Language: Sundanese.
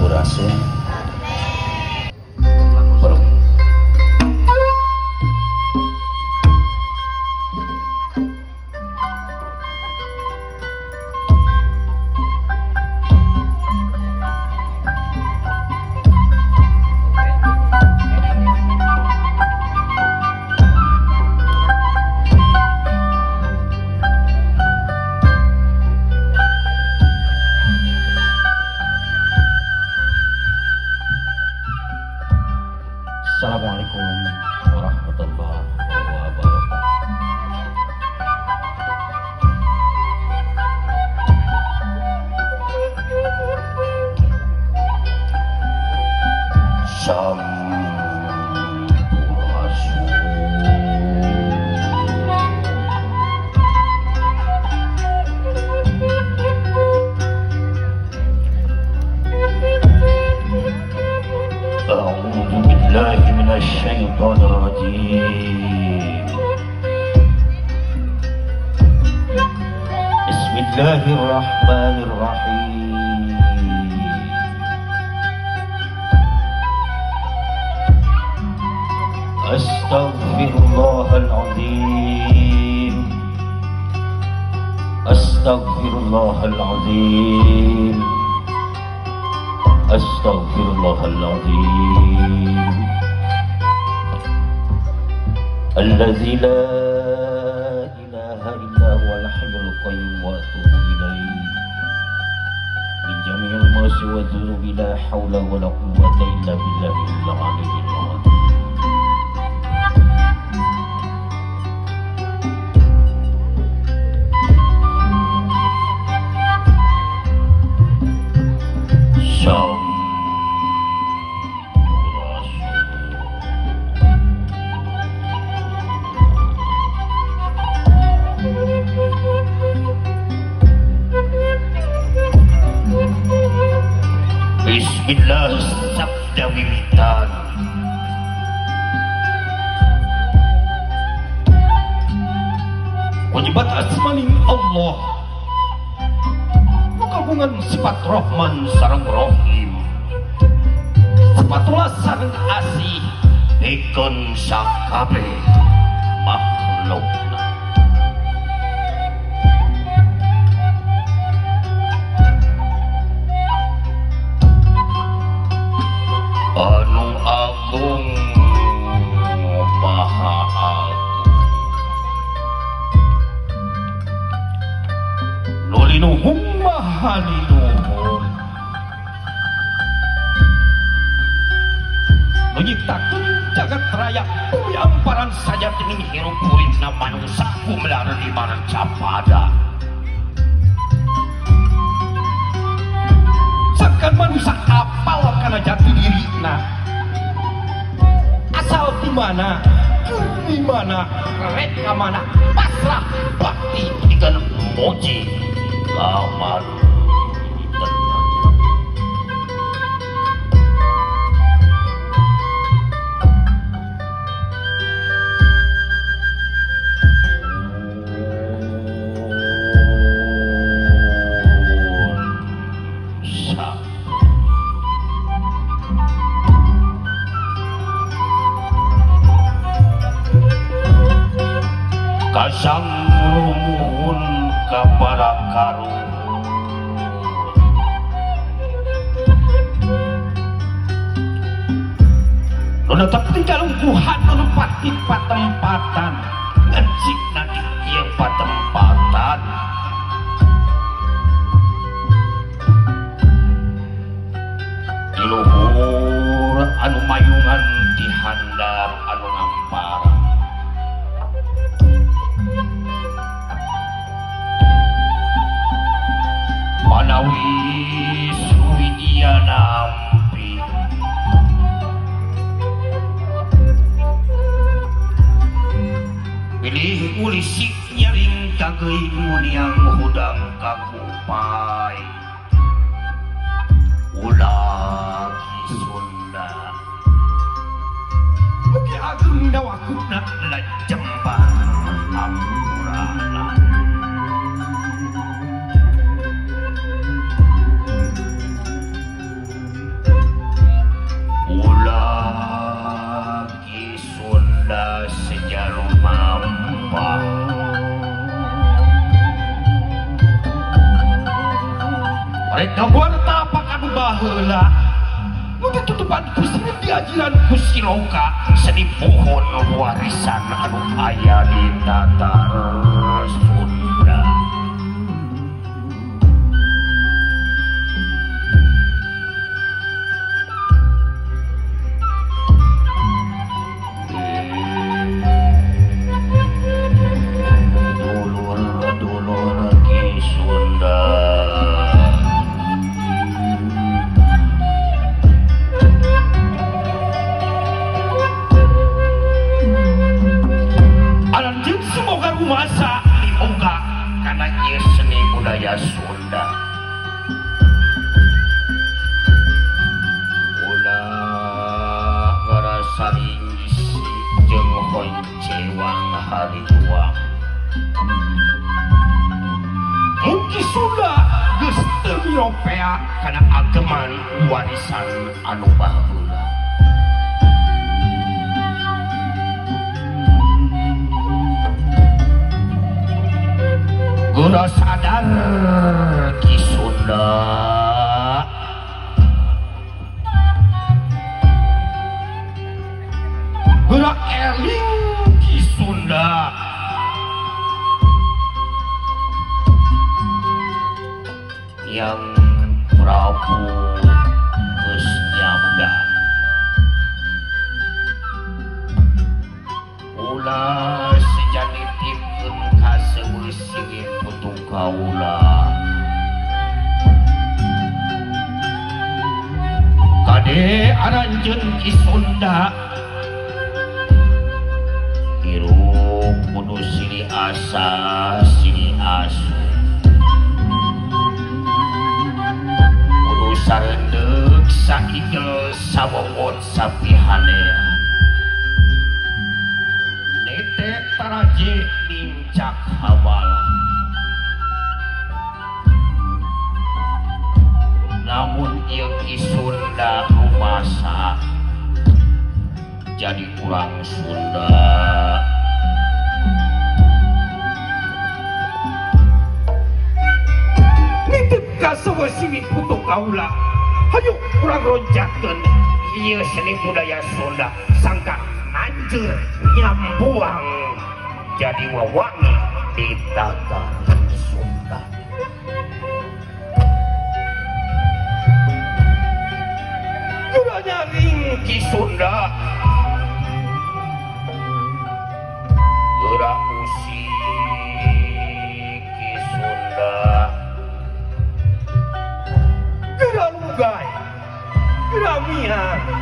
sampurasun. Assalamualaikum warahmatullahi wabarakatuh. الشيطان الرجيم. بسم الله الرحمن الرحيم. أستغفر الله العظيم. أستغفر الله العظيم. أستغفر الله العظيم الذي لا إله إلا هو الحي القيوم وأتوب إليه من جميع المعاصي والذنوب لا حول ولا قوة إلا بالله العلي العظيم. Bismillah sabda wiwitan. Wajibat asmaning Allah, gabungan sifat Rahman sareng Rahim, sifatullah sareng asih dikeun sakabeh makhlukna. Anu agung maha agung, nulinuhum maha linuhum, nunyiptakeun jagat raya bumi amparan saja teuing hirup uripna manusa kumlar di mana capada. Sakan manusia apal kana jati dirina, asal di mana rek ka mana, pasrah bakti dikeun moji laman tenang. Kasang rumuhun kapara karun, nuna tapi kalungkuhan nuna pati patempatan ngecik nanti dia patempatan. Diluhur anu mayungan di handap anu ngampara, manawi suwidia nampi pilih ulisik nyaring kageuing yang hudang kakupai ulah Sunda mugi ageng dawakuna lajemban ampurana. Reka warta apakah baheula nu ditutupan ku seni diajiran ku Siloka seni pohon warisan anu aya di Tatar Sunda. Dulur Ki Sunda. Semoga rumasa diunggah karena ieu seni budaya Sunda. Ulah ngarasa ringisi jeung honcewang hariwang. Mugi Sunda geus teu miropea kana ageman warisan anu baheula. Guna sadar Ki Sunda guna eling Ki Sunda yang Prabu geus nyabda ulah sejanitipkeun ka seueus singit putung kaula kade aranjeun Ki Sunda hirup kudu silih asa silih asu kudu sareundeuh saigel sabobot sapihanea nete taraje nincak habala. Namun ieu Ki Sunda rumasa jadi kurang Sunda. Nitip ka sawa singit putung kaula hayu kurang ronjakeun ieu seni budaya Sunda sangka anjeur nyambuang jadi wawangi di Tatar Sunda. Guranya ring Ki Sunda gura usi Ki Sunda gura lugai gura mihang